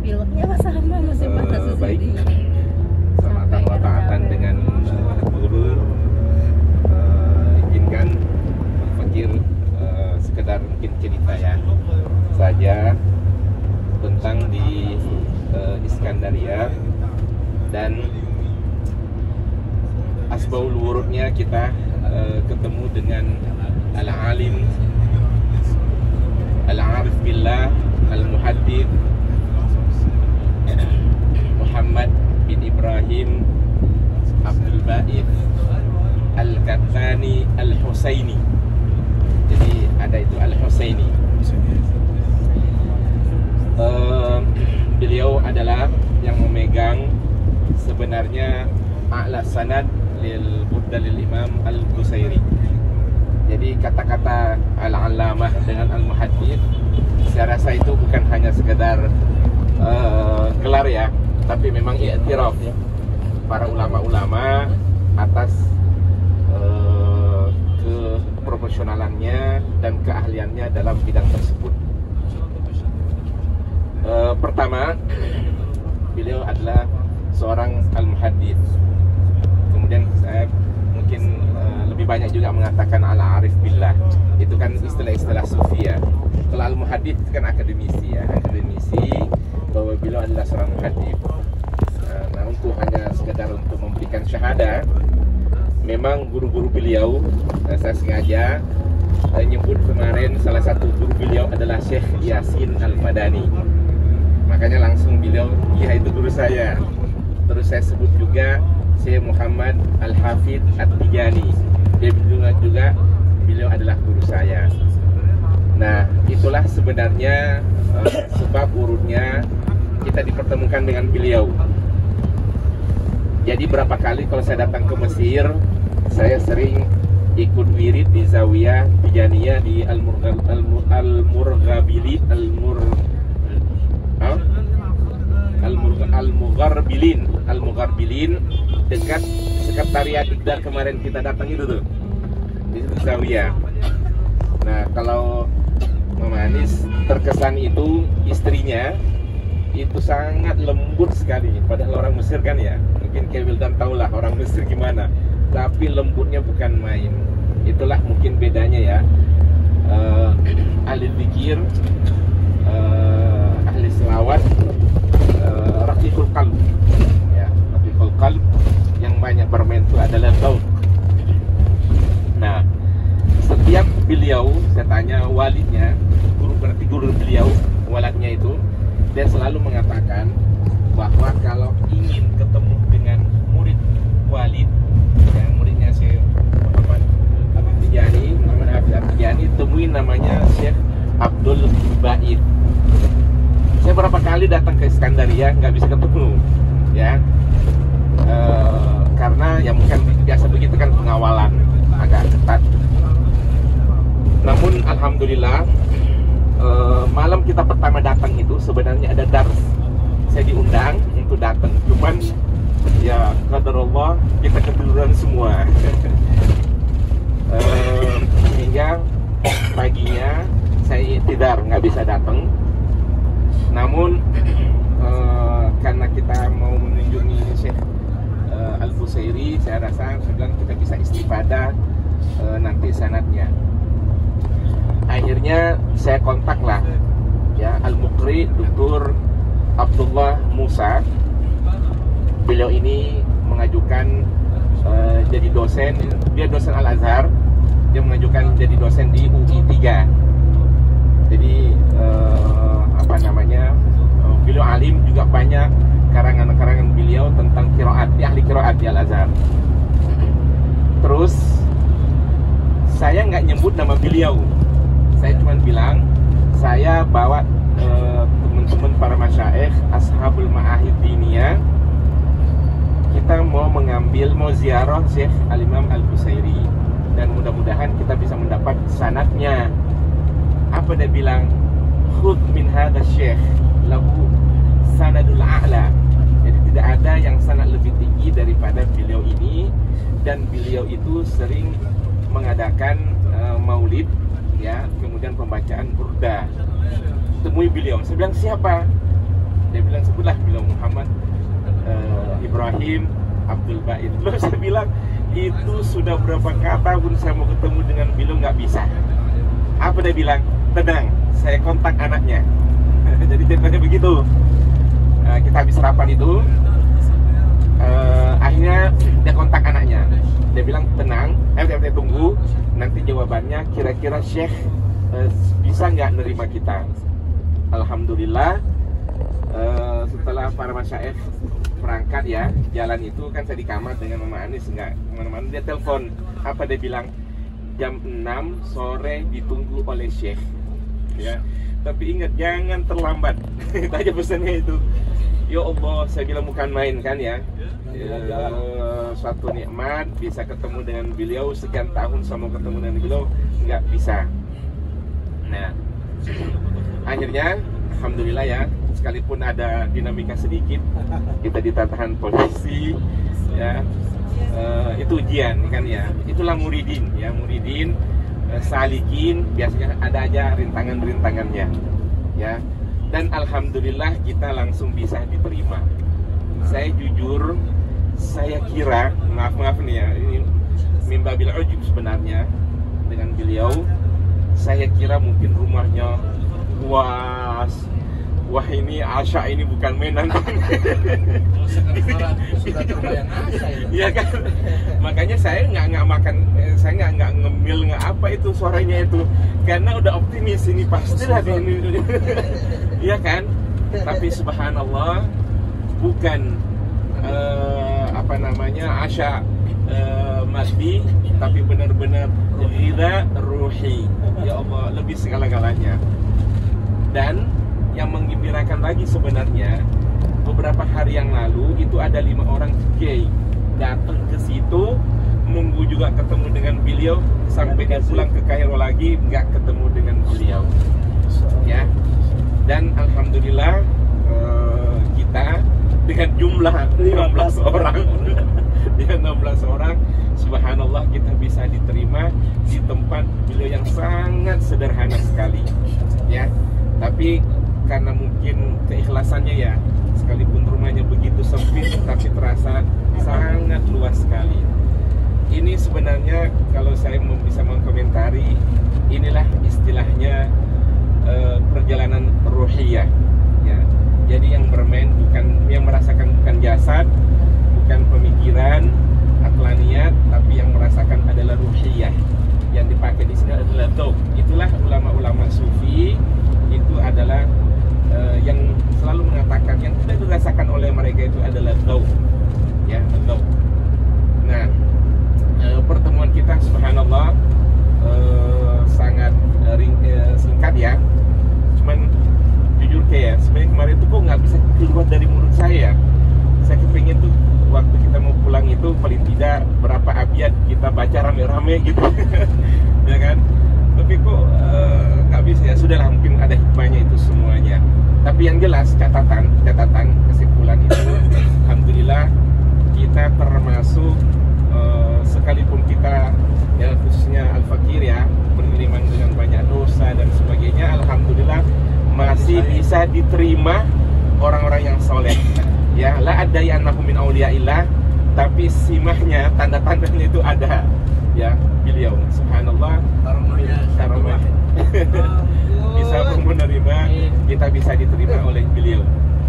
pilek ya sama masih patah baik. sendiri. Samatan wa ta'atan dengan guru. Izinkan Fakir sekedar mungkin cerita ya saja tentang di Iskandaria dan asbaul wurudnya kita ketemu dengan al-alim al-arif billah al-muhaddith Muhammad bin Ibrahim Abdul Ba'id Al-Kattani Al-Husaini. Jadi ada itu Al-Husaini. Beliau adalah yang memegang sebenarnya a'la sanad lil Buddalil Imam Al-Busairi. Jadi kata-kata al-allamah dengan al-muhaddith saya rasa itu bukan hanya sekedar gelar ya, tapi memang i'tiraf ya para ulama-ulama atas keprofesionalannya dan keahliannya dalam bidang tersebut. Pertama, beliau adalah seorang al-muhaddith. Kemudian saya mungkin lebih banyak juga mengatakan al-arif billah. Itu kan istilah-istilah sufi ya. Kalau al-muhaddith itu kan akademisi ya, akademisi bahwa beliau adalah seorang muhaddith. Nah, untuk hanya sekedar untuk memberikan syahadah, memang guru-guru beliau, saya sengaja nyebut kemarin salah satu guru beliau adalah Syekh Yasin Al-Madani. Makanya langsung beliau, ya itu guru saya. Terus saya sebut juga Syekh Muhammad Al-Hafidh At-Tijani. Dia juga beliau adalah guru saya. Nah, itulah sebenarnya sebab urutnya kita dipertemukan dengan beliau. Jadi berapa kali kalau saya datang ke Mesir, saya sering ikut wirid di Zawiyah Tijaniyah di Al-Mugharbilin dekat sekretariat Iqdar kemarin kita datang itu tuh di Zawiyah. Nah, kalau Mama Anis terkesan itu istrinya itu sangat lembut sekali, padahal orang Mesir kan ya, mungkin Kak Wildan tahulah orang Mesir gimana, tapi lembutnya bukan main. Itulah mungkin bedanya ya, ahli zikir, ahli selawat, raqiqul qalb ya, raqiqul qalb yang banyak bermain itu adalah daud. Nah, setiap beliau saya tanya walidnya, berarti guru beliau, waladnya itu, dia selalu mengatakan bahwa kalau ingin ketemu dengan murid walid, yang muridnya Syekh Muhammad At-Tijani, Muhammad Hafidh At-Tijani, temuin namanya Syekh Abdul Ba'id. Saya berapa kali datang ke Iskandaria nggak bisa ketemu, ya, karena ya mungkin biasa begitu kan, pengawalan agak ketat. Namun alhamdulillah, malam kita pertama datang itu sebenarnya ada dars. Saya diundang untuk datang, cuman ya qadarullah kita ketiduran semua. Hingga paginya saya tidak bisa datang. Namun karena kita mau mengunjungi Syekh Al-Busairi, saya rasa sedang kita bisa istifadah nanti sanadnya. Akhirnya saya kontak lah ya Al-Muqri Dr. Abdullah Musa. Beliau ini mengajukan jadi dosen, dia dosen Al-Azhar, dia mengajukan jadi dosen di UI 3. Jadi beliau alim, juga banyak karangan-karangan beliau tentang qiraat, dia ahli qiraat di Al-Azhar. Terus saya nggak nyebut nama beliau, saya cuma bilang saya bawa teman-teman para masyaikh ashabul ma'ahid diniyah, kita mau ziarah Syekh Al-Imam Al-Busairi, dan mudah-mudahan kita bisa mendapat sanadnya. Apa dia bilang? Khudh min hadha syekh lahu sanadul a'la. Jadi tidak ada yang sanad lebih tinggi daripada beliau ini, dan beliau itu sering mengadakan maulid ya, kemudian pembacaan burda. Temui beliau. Saya bilang, siapa? Dia bilang sebutlah beliau Muhammad Ibrahim Abdul Bait. Lalu saya bilang itu sudah berapa tahun saya mau ketemu dengan beliau nggak bisa. Apa dia bilang? Tenang, saya kontak anaknya. Jadi ceritanya begitu. Kita habis sarapan itu, akhirnya dia kontak anaknya. Dia bilang tenang, tunggu, nanti jawabannya kira-kira Syekh bisa nggak nerima kita. Alhamdulillah, setelah para masyaikh berangkat ya, jalan itu kan saya di kamar dengan Mama Anis, nggak kemana-mana. Dia telepon, apa dia bilang? Jam 6 sore ditunggu oleh Syekh. Ya, tapi ingat jangan terlambat. Itu aja pesannya itu. Ya Allah, saya bilang bukan main kan ya. Suatu nikmat bisa ketemu dengan beliau, sekian tahun saya mau ketemu dengan beliau nggak bisa. Nah, akhirnya alhamdulillah ya, sekalipun ada dinamika sedikit, kita ditahan polisi ya, itu ujian kan ya. Itulah muridin ya, muridin salikin biasanya ada aja rintangan-rintangannya ya. Dan alhamdulillah kita langsung bisa diterima. Saya jujur, saya kira, maaf nih ya, ini mimbabil ujub sebenarnya dengan beliau. Saya kira mungkin rumahnya luas. Wah ini Asya ini bukan mainan. Sudah terbayang Asya ya. Iya kan, makanya saya nggak makan, saya nggak ngemil nggak apa itu suaranya itu, karena udah optimis ini pastilah ini. Iya kan, tapi subhanallah bukan apa namanya Asya maddi, tapi benar-benar ghidha ruhi. Ya Allah, lebih segala-galanya. Dan yang menggembirakan lagi sebenarnya, beberapa hari yang lalu itu ada 5 orang kiai datang ke situ, nunggu juga ketemu dengan beliau, sampai dia pulang ke Kairo lagi nggak ketemu dengan beliau ya. Dan alhamdulillah kita dengan jumlah 16 orang dengan 16 orang, subhanallah kita bisa diterima di tempat beliau yang sangat sederhana sekali ya. Tapi karena mungkin keikhlasannya ya, sekalipun rumahnya begitu sempit tapi terasa sangat luas sekali. Ini sebenarnya kalau saya bisa mengkomentari, inilah istilahnya perjalanan ruhiyah ya. Jadi yang bermain bukan, yang merasakan bukan jasad, bukan pemikiran, aqlaniyat, tapi yang merasakan adalah ruhiyah. Yang dipakai di sini adalah dzauq. Itulah ulama-ulama sufi, itu adalah yang selalu mengatakan yang tidak dirasakan oleh mereka itu adalah dzauq ya, dzauq. Nah, pertemuan kita subhanallah sangat singkat ya. Cuman jujur kayak sebenarnya kemarin itu kok nggak bisa keluar dari mulut saya. Saya kepingin tuh waktu kita mau pulang itu paling tidak berapa abjad kita baca rame-rame gitu. Ya kan, tapi kok nggak bisa ya. Sudahlah, mungkin ada hikmahnya itu semuanya. Tapi yang jelas catatan kesimpulan itu, alhamdulillah kita termasuk sekalipun kita ya khususnya al-fakir ya, bergeliman dengan banyak dosa dan sebagainya, alhamdulillah masih bisa diterima orang-orang yang soleh ya. La adai annahu min auliyaillah, tapi simahnya, tanda-tandanya itu ada ya, beliau subhanallah karomah bisa menerima, kita bisa diterima oleh beliau.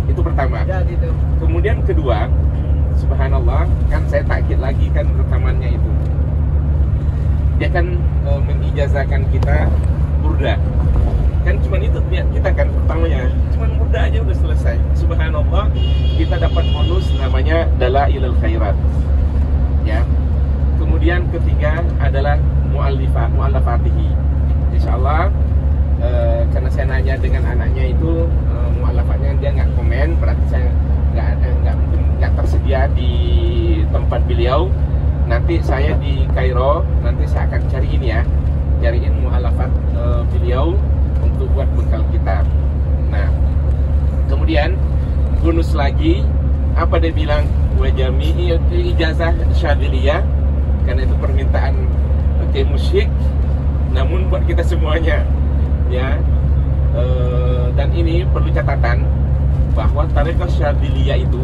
Itu pertama. Kemudian kedua, subhanallah, kan saya takkid lagi kan rekamannya itu, dia kan mengijazahkan kita burda kan, cuman itu kita kan pertamanya cuman burda aja udah selesai. Subhanallah, kita dapat bonus namanya dalailul khairat ya. Kemudian ketiga adalah mu'allafatihi. Insyaallah karena saya nanya dengan anaknya itu mu'allafatnya, dia nggak komen, berarti saya nggak tersedia di tempat beliau. Nanti saya di Kairo, nanti saya akan cariin ya, cariin mu'allafat beliau untuk buat bekal kita. Nah, kemudian bonus lagi, apa dia bilang? Wa jami'i ijazah syadiliyah, karena itu permintaan musyrik, namun buat kita semuanya ya. Dan ini perlu catatan, bahwa tarekat Syadziliyah itu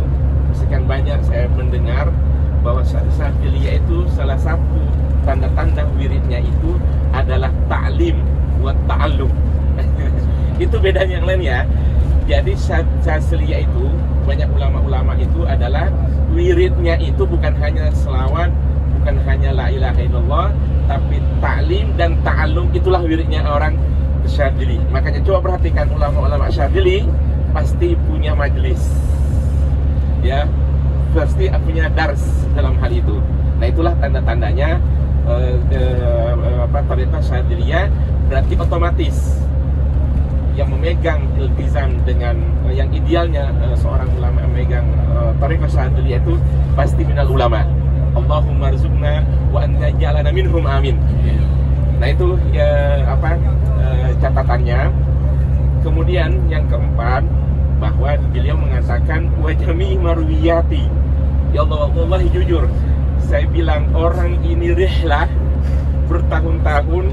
sekian banyak saya mendengar bahwa Syadziliyah itu salah satu tanda-tanda wiridnya itu adalah ta'lim wa ta'allum. Itu bedanya yang lain ya. Jadi Syadziliyah itu banyak ulama-ulama itu adalah wiridnya itu bukan hanya selawat, bukan hanya la ilaha illallah, tapi ta'lim dan ta'allum itulah wiridnya orang Syadzili. Makanya coba perhatikan ulama-ulama Syadzili pasti punya majelis, ya, pasti punya dars dalam hal itu. Nah itulah tanda-tandanya tarekat Syadziliyah. Berarti otomatis yang memegang iltizam dengan yang idealnya seorang ulama yang memegang tarekat Syadziliyah itu pasti minal ulama. Allahumma rzuqna wa anta jalana minhum, amin. Nah itu ya catatannya. Kemudian yang keempat, bahwa beliau mengatakan wajami marwiyati. Ya Allah, wallahi jujur saya bilang orang ini rihlah bertahun-tahun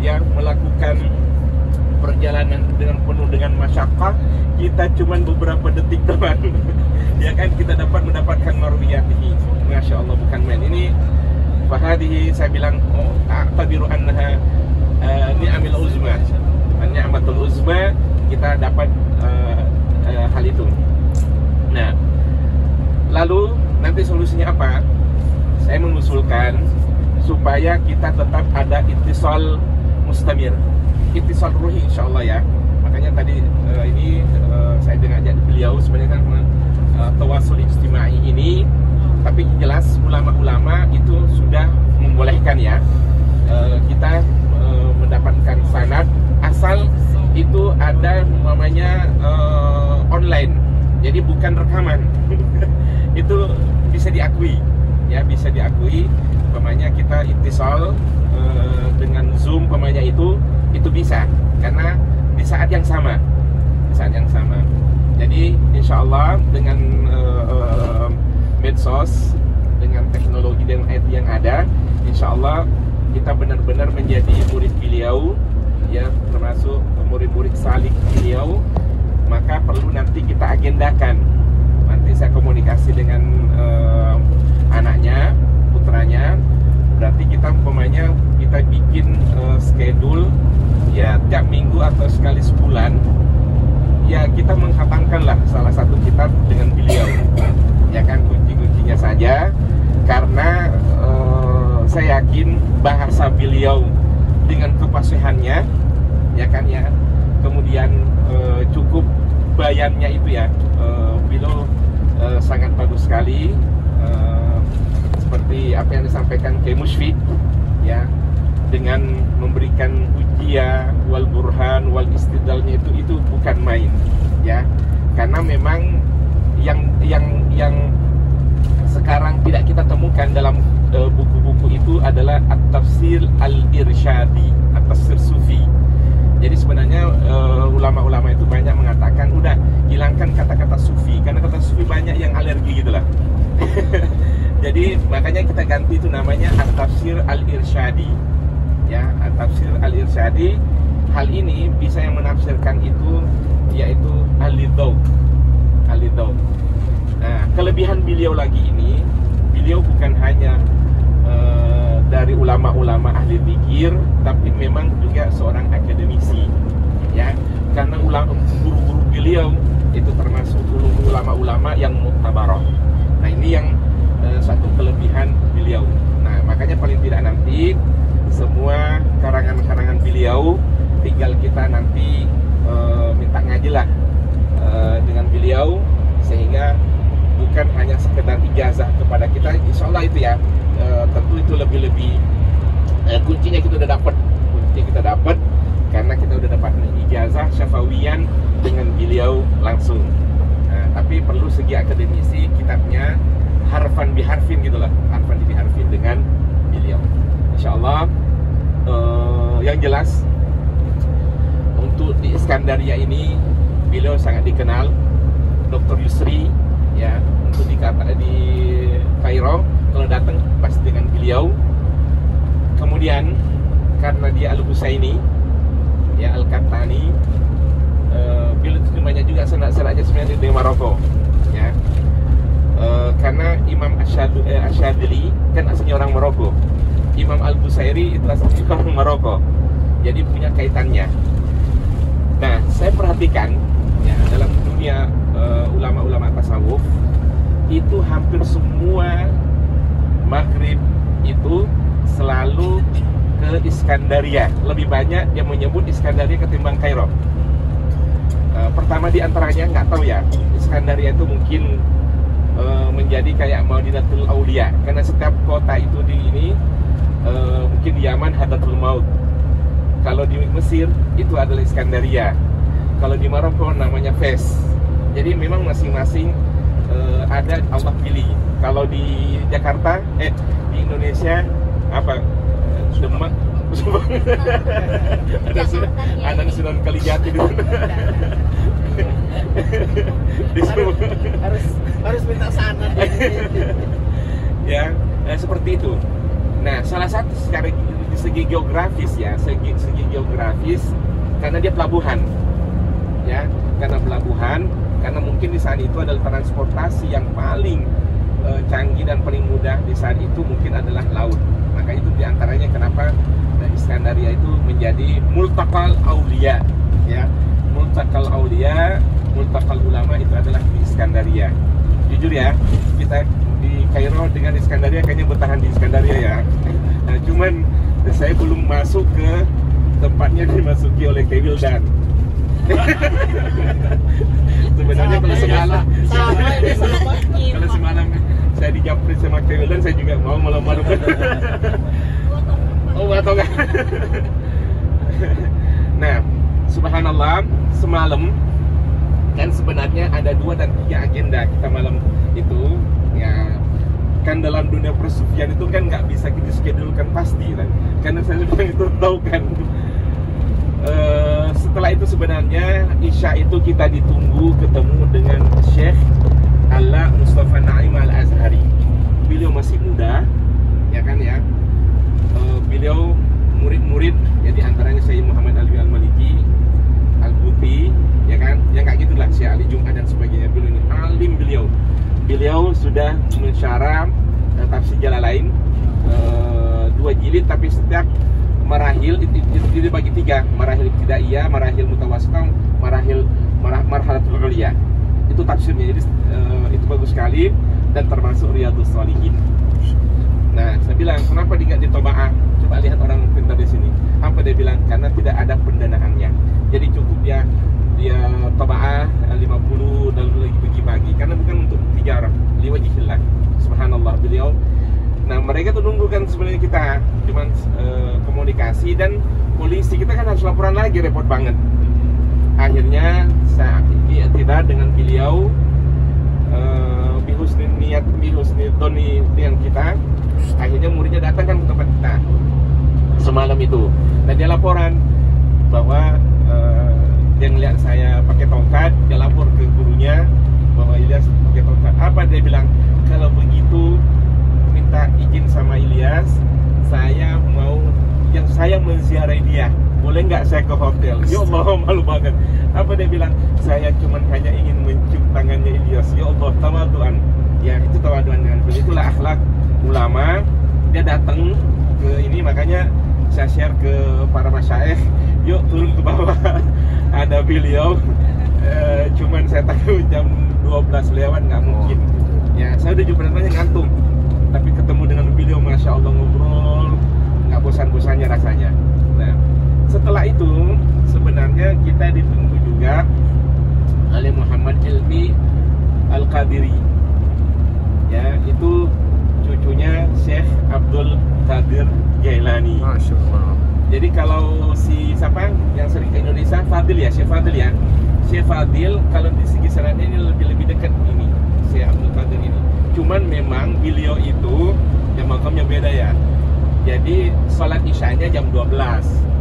yang melakukan perjalanan dengan penuh dengan masyaqqah, kita cuman beberapa detik doang. Ya kan, kita mendapatkan marwiyatihi. Masya Allah, bukan main. Ini fahadihi saya bilang a'tabiru annaha ni'amil uzma, ni'matul uzma, kita dapat hal itu. Nah, lalu nanti solusinya apa? Saya mengusulkan supaya kita tetap ada ittisal mustamir, ittisal ruhi insyaallah ya. Makanya tadi ini saya dengar beliau sebenarnya kan tawasul ijtimai ini, tapi jelas ulama-ulama itu sudah membolehkan ya kita mendapatkan sanad asal itu ada namanya online, jadi bukan rekaman. Itu bisa diakui ya, bisa diakui. Umpamanya kita ittisal dengan Zoom umpamanya itu bisa, karena di saat yang sama, jadi insya Allah dengan medsos, dengan teknologi dan IT yang ada, insya Allah kita benar-benar menjadi murid beliau ya, termasuk murid-murid salik beliau. Maka perlu nanti kita agendakan, nanti saya komunikasi dengan anaknya, putranya. Berarti kita umpamanya kita bikin schedule ya, tiap minggu atau sekali sebulan ya, kita menghatamkanlah salah satu kitab dengan beliau, ya kan, kunci-kuncinya saja. Karena saya yakin bahasa beliau dengan kefasihannya, ya kan ya, kemudian cukup bayannya itu ya, beliau sangat bagus sekali, seperti apa yang disampaikan Kiai Musyfik ya, dengan memberikan hujjah wal burhan wal istidlalnya itu bukan main ya. Karena memang yang sekarang tidak kita temukan dalam buku-buku itu adalah at-tafsir al-irsyadi, at-tafsir sufi. Jadi sebenarnya ulama-ulama itu banyak mengatakan udah hilangkan kata-kata sufi, karena kata sufi banyak yang alergi gitulah. Jadi makanya kita ganti itu namanya at-tafsir al-irsyadi ya, at-tafsir al-irsyadi. Hal ini bisa yang menafsirkan itu yaitu ahli dzauq. Nah, kelebihan beliau lagi ini, beliau bukan hanya dari ulama-ulama ahli zikir, tapi memang juga seorang akademisi ya. Karena guru-guru beliau itu termasuk ulama-ulama yang muktabarah. Nah, ini yang satu kelebihan beliau. Nah, makanya paling tidak nanti semua karangan-karangan beliau tinggal kita nanti minta ngaji lah dengan beliau, sehingga bukan hanya sekedar ijazah kepada kita, insya Allah itu ya, tentu itu lebih-lebih kuncinya kita udah dapat, karena kita udah dapat ijazah syafawiyan dengan beliau langsung. Nah, tapi perlu segi akademisi, kitabnya harfan biharfin gitulah, harfan biharfin dengan beliau. Insya Allah yang jelas untuk di Iskandaria ini beliau sangat dikenal, Dr. Yusri ya. Untuk di Kairo kalau datang pasti dengan beliau. Kemudian karena dia Al-Husaini ya, Al-Qahtani, beliau itu banyak juga senat-senatnya sebenarnya di Maroko, ya. Karena Imam Asyadili kan aslinya orang Maroko, Imam Al-Busairi itu aslinya orang Maroko, jadi punya kaitannya. Nah, saya perhatikan ya, dalam dunia ulama-ulama tasawuf itu hampir semua maghrib itu selalu ke Iskandaria. Lebih banyak yang menyebut Iskandaria ketimbang Kairo. Pertama di antaranya, nggak tahu ya, Iskandaria itu mungkin menjadi kayak Madinatul Aulia, karena setiap kota itu di ini mungkin di Yaman Hadatul Maut. Kalau di Mesir itu adalah Iskandaria. Kalau di Maroko namanya Fes. Jadi memang masing-masing ada Allah pilih. Kalau di Jakarta, di Indonesia apa? Demak, ada Sunan Kalijati di sana. harus minta sana. Ya, seperti itu. Nah, salah satu secara di segi geografis ya, segi geografis karena dia pelabuhan. Ya, karena pelabuhan, karena mungkin di saat itu adalah transportasi yang paling canggih dan paling mudah di saat itu mungkin adalah laut. Maka itu diantaranya kenapa Iskandaria itu menjadi multaqal aulia, ya. Multaqal aulia, multaqal ulama itu adalah di Iskandaria. Jujur ya, kita di Kairo dengan Iskandaria kayaknya bertahan di Iskandaria ya. Nah, cuman saya belum masuk ke tempatnya dimasuki oleh Kewildan. Sebenarnya kalau semalam saya dijapri sama Kewildan, saya juga mau malam-malam. Oh, atau enggak? Nah, subhanallah, semalam kan sebenarnya ada 2 dan 3 agenda kita malam itu, ya. Kan dalam dunia persufian itu kan nggak bisa kita schedulekan pasti kan, karena saya bilang itu tahu kan. Setelah itu sebenarnya Isya itu kita ditunggu ketemu dengan Syekh Ala Mustafa Naim Al-Azhari. Beliau masih muda, ya kan ya. Beliau murid-murid, ya diantaranya Syekh Muhammad Alwi Al-Maliki, Al-Buti, ya kan, yang kayak gitulah, Syekh Ali Jum'ah dan sebagainya. Beliau ini alim beliau. Beliau sudah mensyarah tafsir Jalalain 2 jilid, tapi setiap marahil itu dibagi 3, marahil ibtidaiyah, marahil mutawassithah, marhalatul uliyah. Itu tafsirnya. Jadi itu bagus sekali dan termasuk Riyadhus Shalihin. Nah, saya bilang, kenapa dia ditoba'ah? Coba lihat orang pintar di sini. Apa dia bilang? Karena tidak ada pendanaannya. Jadi cukup dia toba'ah 50 dan lagi bagi-bagi. Karena bukan untuk tijarah, liwajhillah. Subhanallah, beliau. Nah, mereka tuh nunggu kan sebenarnya kita cuman komunikasi, dan polisi kita kan harus laporan lagi, repot banget. Akhirnya saya tidak dengan beliau bihusni niat, bihusni doni dengan kita. Akhirnya muridnya datang kan ke tempat kita semalam itu, dan dia laporan bahwa dia ngeliat saya pakai tongkat. Dia lapor ke gurunya bahwa Ilyas pakai tongkat. Apa dia bilang? Kalau begitu minta izin sama Ilyas, saya menziarahi dia, boleh nggak saya ke hotel? Ya Allah, malu banget. Apa dia bilang? Saya cuman hanya ingin mencium tangannya Ilyas. Ya Allah, tawaduan. Ya, itu tawaduan dengan beliau. Itulah akhlak ulama. Dia datang ke ini, makanya saya share ke para masyayikh, yuk turun ke bawah. Ada beliau, cuman saya tahu jam 12 lewat nggak mungkin. Ya, saya udah juga banyak ngantuk, tapi ketemu dengan beliau, masya Allah, ngobrol nggak bosan-bosannya rasanya. Nah, setelah itu sebenarnya kita ditunggu juga oleh Muhammad Ilmi Al-Qadiri. Ya, itu cucunya Syekh Abdul Qadir Jailani. Masya Allah. Jadi kalau si siapa yang sering ke Indonesia, Fadil ya, Syekh Fadil ya. Syekh Fadil kalau di segi sanadnya ini lebih dekat ini, Syekh Abdul Qadir ini. Cuman memang beliau itu yang makamnya beda ya. Jadi sholat isyanya jam 12.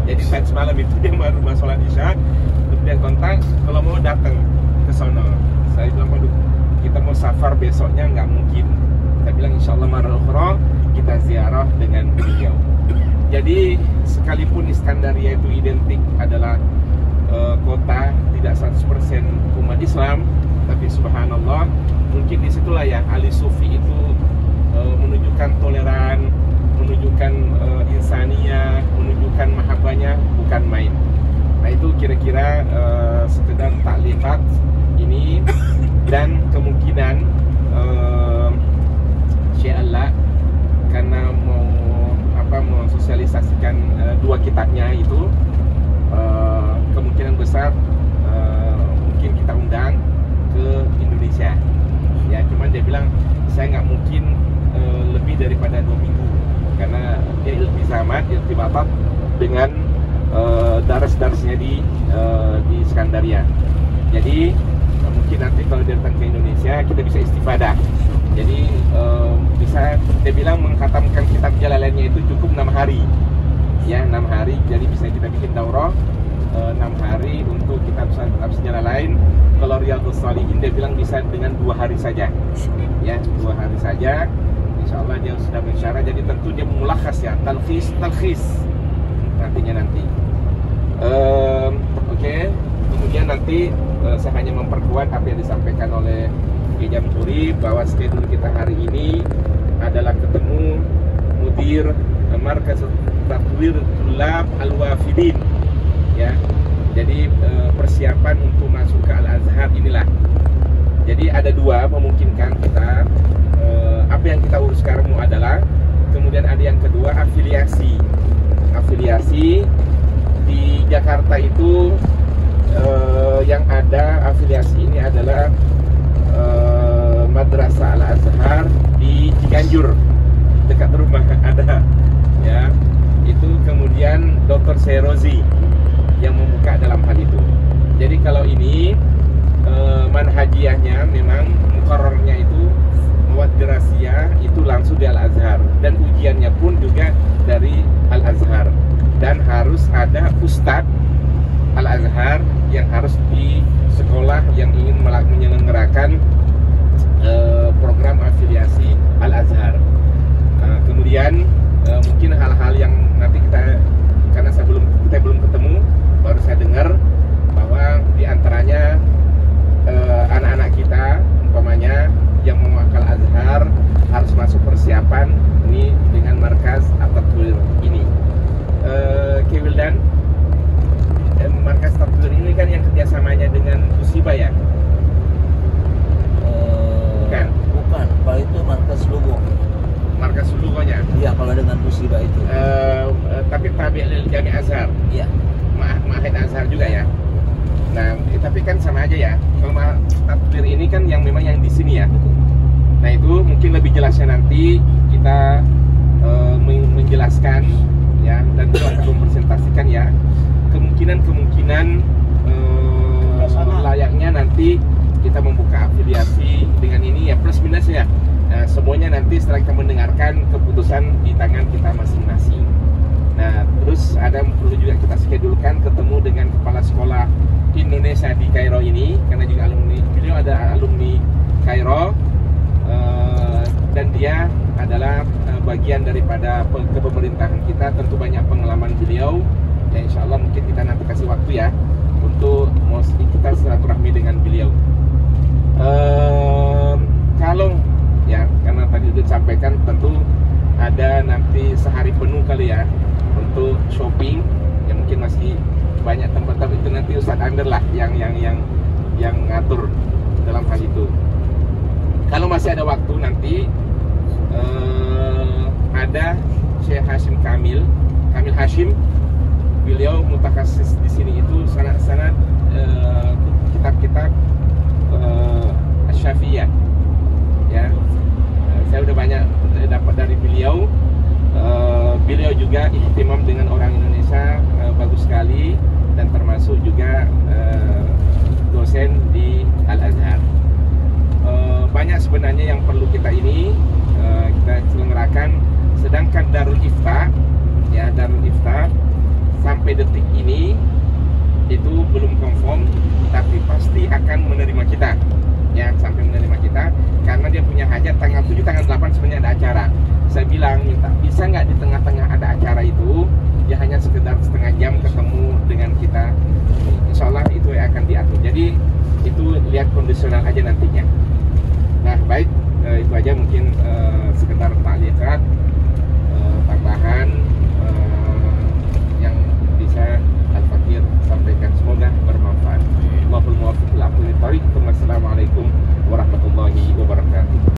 Jadi saat semalam itu dia baru sholat isya, kemudian kontak kalau mau datang ke sono. Saya bilang, waduh, kita mau safar besoknya nggak mungkin. Saya bilang insya Allah marah ukhra kita ziarah dengan beliau. Jadi sekalipun Iskandaria itu identik adalah kota tidak 100% umat Islam, tapi subhanallah mungkin disitulah ya ahli sufi itu menunjukkan toleran, menunjukkan insania, menunjukkan mahabbahnya bukan main. Nah itu kira-kira sekedar taklimat ini, dan kemungkinan insyaallah karena mau sosialisasikan dua kitabnya itu, kemungkinan besar mungkin kita undang ke Indonesia ya. Cuman dia bilang saya nggak mungkin lebih daripada 2 minggu karena dia iltizamat, irtibatat dengan daras-darasnya di Skandaria. Jadi mungkin nanti kalau dia datang ke Indonesia kita bisa istifadah. Jadi bisa dia bilang mengkhatamkan kitab Jalalainnya itu cukup 6 hari ya, 6 hari. Jadi bisa kita bikin daurah 6 hari untuk kitab sejarah lain. Kalau Riyadhus Shalihin dia bilang bisa dengan 2 hari saja ya, 2 hari saja. Insyaallah dia sudah mensyarah, jadi tentu dia mulakhas ya, talkhis nantinya nanti. Oke. Kemudian nanti saya hanya memperkuat apa yang disampaikan oleh Ki Jamhuri bahwa schedule kita hari ini adalah ketemu mudir Markaz Tatwir Tulab Al-Wafidin ya. Jadi persiapan untuk masuk ke Al-Azhar inilah. Jadi ada 2 memungkinkan kita, apa yang kita urus sekarang adalah, kemudian ada yang kedua afiliasi di Jakarta itu. Yang ada afiliasi ini adalah Madrasah Al-Azhar di Ciganjur dekat rumah ada ya. Itu kemudian Dr. Serozi yang membuka dalam hal itu. Jadi kalau ini manhajiyahnya memang muqarrarnya itu mawad dirasiyah itu langsung di Al-Azhar, dan ujiannya pun juga dari Al-Azhar, dan harus ada ustadz Al-Azhar yang harus di sekolah yang ingin menyelenggarakan program afiliasi Al-Azhar. Kemudian mungkin hal-hal yang nanti kita, karena kita belum ketemu, baru saya dengar bahwa diantaranya anak-anak kita umpamanya yang mau akal Azhar harus masuk persiapan ini dengan markas At-Tatwir ini. Kewildan, markas Tatwir ini kan yang kerjasamanya dengan Musibah ya? Bukan, kalau itu markas Lugo. Markas Lugonya? Iya, kalau dengan Musibah itu. Tapi tabi' lil Jami' Azhar. Iya. Ma'ahid Azhar juga ya. Nah, tapi kan sama aja ya. Kalau Tatwir ini kan yang memang yang di sini ya. Nah itu mungkin lebih jelasnya nanti kita menjelaskan ya, dan itu akan mempresentasikan ya kemungkinan layaknya nanti kita membuka afiliasi dengan ini ya, plus minus ya. Nah, semuanya nanti setelah kita mendengarkan keputusan di tangan kita masing-masing. Nah terus ada perlu juga kita schedulekan ketemu dengan kepala sekolah Indonesia di Kairo ini, karena juga beliau ada alumni Kairo, dan dia adalah bagian daripada kepemerintahan kita. Tentu banyak pengalaman beliau ya, insya Allah mungkin kita nanti kasih waktu ya untuk kita silaturahmi dengan beliau. Kalau ya, karena tadi sudah disampaikan, tentu ada nanti sehari penuh kali ya untuk shopping, yang mungkin masih banyak tempat-tempat itu nanti Ustadz Amir lah yang ngatur dalam hal itu. Kalau masih ada waktu nanti ada Syekh Hashim Kamil Hashim, beliau mutakhasis di sini itu sangat kitab-kitab Asy-Syafi'iyah ya. Saya udah banyak dapat dari beliau. Beliau juga ihtimam dengan orang Indonesia bagus sekali, dan termasuk juga dosen di Al-Azhar. Banyak sebenarnya yang perlu kita selenggarakan. Sedangkan Darul Ifta ya, Darul Ifta sampai detik ini itu belum confirm, tapi pasti akan menerima kita ya, sampai menerima kita, karena dia punya hajat tanggal 7 tanggal 8 sebenarnya ada acara. saya bilang minta bisa nggak di tengah-tengah ada acara itu ya hanya sekedar setengah jam ketemu dengan kita, insya Allah itu yang akan diatur. Jadi itu lihat kondisional aja nantinya.